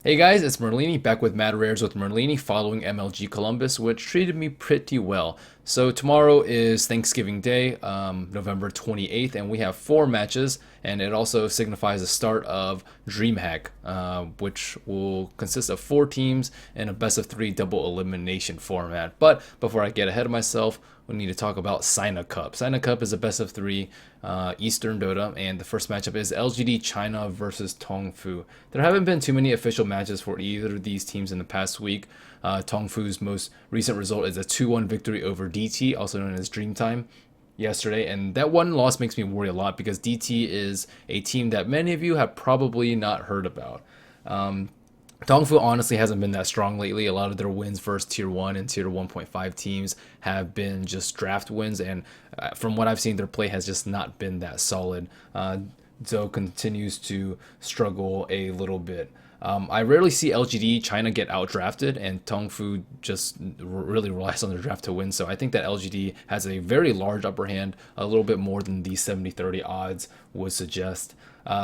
Hey guys, it's Merlini back with Mad Rares with Merlini following MLG Columbus, which treated me pretty well. So tomorrow is Thanksgiving Day, November 28th, and we have four matches, and it also signifies the start of DreamHack, which will consist of four teams in a best of three double elimination format. But before I get ahead of myself, we need to talk about Sina Cup. Sina Cup is a best of three Eastern Dota, and the first matchup is LGD China versus Tongfu. There haven't been too many official matches for either of these teams in the past week. Tongfu's most recent result is a 2-1 victory over DT, also known as Dreamtime, yesterday, and that one loss makes me worry a lot because DT is a team that many of you have probably not heard about. Dongfu honestly hasn't been that strong lately. A lot of their wins versus tier 1 and tier 1.5 teams have been just draft wins, and from what I've seen, their play has just not been that solid. Zoe continues to struggle a little bit. I rarely see LGD China get outdrafted, and Tongfu just really relies on their draft to win. So I think that LGD has a very large upper hand, a little bit more than the 70-30 odds would suggest.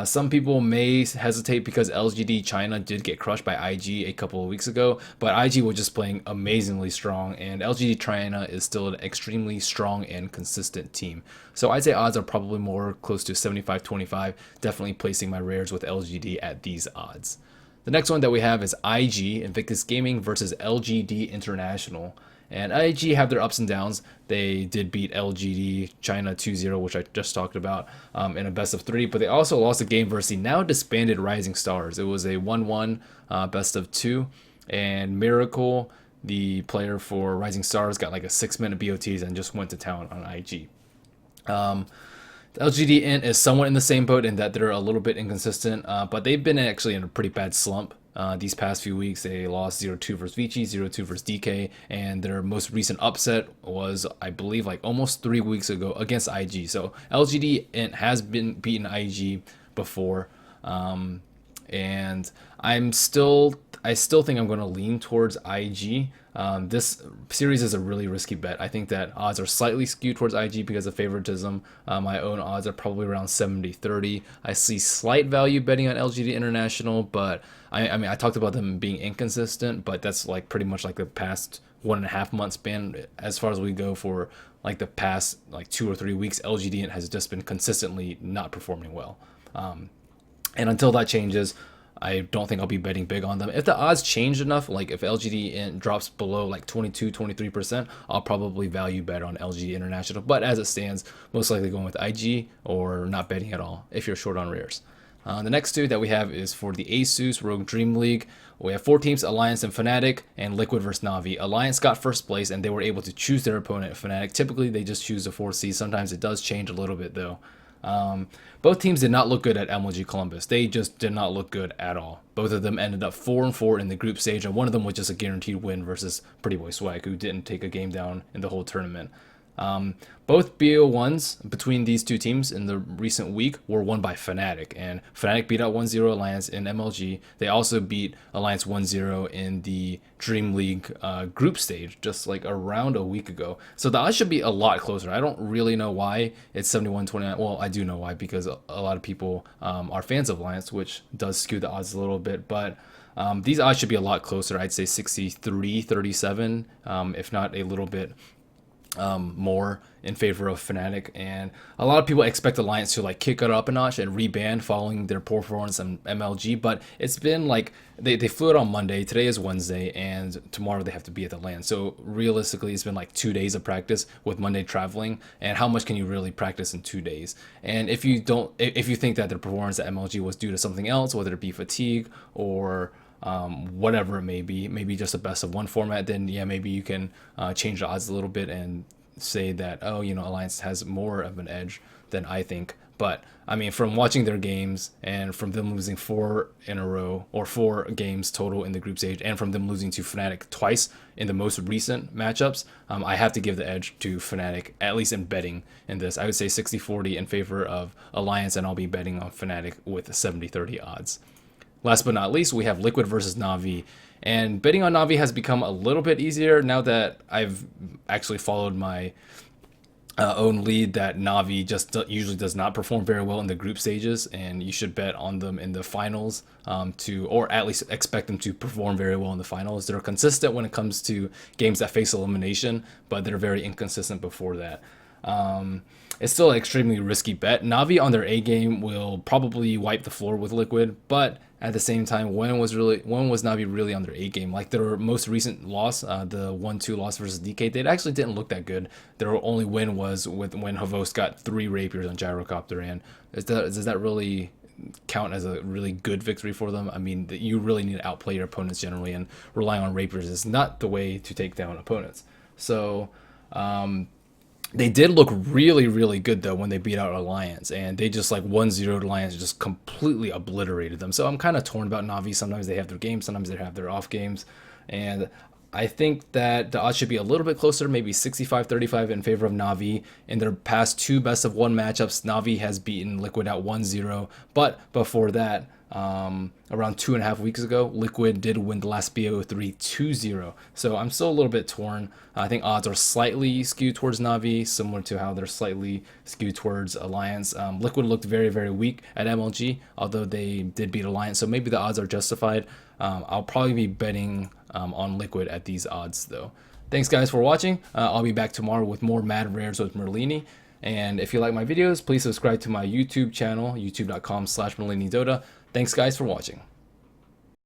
Some people may hesitate because LGD China did get crushed by IG a couple of weeks ago, but IG was just playing amazingly strong, and LGD China is still an extremely strong and consistent team. So I'd say odds are probably more close to 75-25, definitely placing my rares with LGD at these odds. The next one that we have is IG, Invictus Gaming versus LGD International. And IG have their ups and downs. They did beat LGD China 2-0, which I just talked about, in a best of three, but they also lost a game versus the now disbanded Rising Stars. It was a 1-1 best of two, and Miracle, the player for Rising Stars, got like a 6-minute BOTs and just went to town on IG. LGD Int is somewhat in the same boat in that they're a little bit inconsistent, but they've been actually in a pretty bad slump. These past few weeks, they lost 0-2 versus Vici, 0-2 versus DK, and their most recent upset was, I believe, like almost 3 weeks ago against IG. So LGD Int has been beaten IG before, and I still think I'm going to lean towards IG. This series is a really risky bet. I think that odds are slightly skewed towards IG because of favoritism. My own odds are probably around 70-30. I see slight value betting on LGD International, but I mean, I talked about them being inconsistent, but that's like pretty much like the past 1.5 month span. As far as we go for like the past like 2 or 3 weeks, LGD has just been consistently not performing well. And until that changes, I don't think I'll be betting big on them. If the odds change enough, like if LGD drops below like 22-23%, I'll probably value bet on LGD International. But as it stands, most likely going with IG or not betting at all if you're short on rares. The next two that we have is for the Asus Rogue Dream League. We have four teams, Alliance and Fnatic, and Liquid versus Navi. Alliance got first place, and they were able to choose their opponent, Fnatic. Typically, they just choose the 4C. Sometimes it does change a little bit, though. Both teams did not look good at MLG Columbus. They just did not look good at all. Both of them ended up 4-4 in the group stage, and one of them was just a guaranteed win versus Pretty Boy Swag, who didn't take a game down in the whole tournament. Both BO1s between these two teams in the recent week were won by Fnatic, and Fnatic beat out 1-0 Alliance in MLG. They also beat Alliance 1-0 in the Dream League group stage just like around a week ago. So the odds should be a lot closer. I don't really know why it's 71-29. Well, I do know why, because a lot of people are fans of Alliance, which does skew the odds a little bit, but these odds should be a lot closer. I'd say 63-37, if not a little bit more in favor of Fnatic, and a lot of people expect Alliance to like kick it up a notch and reban following their poor performance in MLG, but it's been like they flew it on Monday, today is Wednesday, and tomorrow they have to be at the LAN. So realistically, it's been like 2 days of practice with Monday traveling, and how much can you really practice in 2 days? And if you think that their performance at MLG was due to something else, whether it be fatigue or whatever it may be, maybe just a best of one format, then yeah, maybe you can change the odds a little bit and say that, oh, Alliance has more of an edge than I think. But I mean, from watching their games and from them losing 4 in a row, or 4 games total in the group stage, and from them losing to Fnatic twice in the most recent matchups, I have to give the edge to Fnatic, at least in betting in this. I would say 60-40 in favor of Alliance, and I'll be betting on Fnatic with 70-30 odds. Last but not least, we have Liquid versus Navi. And betting on Navi has become a little bit easier now that I've actually followed my own lead that Navi just usually does not perform very well in the group stages, and you should bet on them in the finals or at least expect them to perform very well in the finals. They're consistent when it comes to games that face elimination, but they're very inconsistent before that. It's still an extremely risky bet. Navi on their A game will probably wipe the floor with Liquid, but at the same time, when was Navi really on their A game? Like their most recent loss, the 1-2 loss versus DK, they actually didn't look that good. Their only win was when Havos got 3 rapiers on Gyrocopter, and does that really count as a really good victory for them? I mean, you really need to outplay your opponents generally, and relying on rapiers is not the way to take down opponents. So. They did look really, really good though when they beat out Alliance, and they just like 1-0 Alliance just completely obliterated them. So I'm kind of torn about Navi. Sometimes they have their games, sometimes they have their off games, and I think that the odds should be a little bit closer, maybe 65-35 in favor of Navi. In their past 2 best of 1 matchups, Navi has beaten Liquid out 1-0, but before that, around 2.5 weeks ago, Liquid did win the last BO3 2-0. So I'm still a little bit torn. I think odds are slightly skewed towards Navi, similar to how they're slightly skewed towards Alliance. Liquid looked very, very weak at MLG, although they did beat Alliance, so maybe the odds are justified. I'll probably be betting on Liquid at these odds, though. Thanks, guys, for watching. I'll be back tomorrow with more Mad Rares with Merlini. And if you like my videos, please subscribe to my YouTube channel, youtube.com/MerliniDota. Thanks, guys, for watching.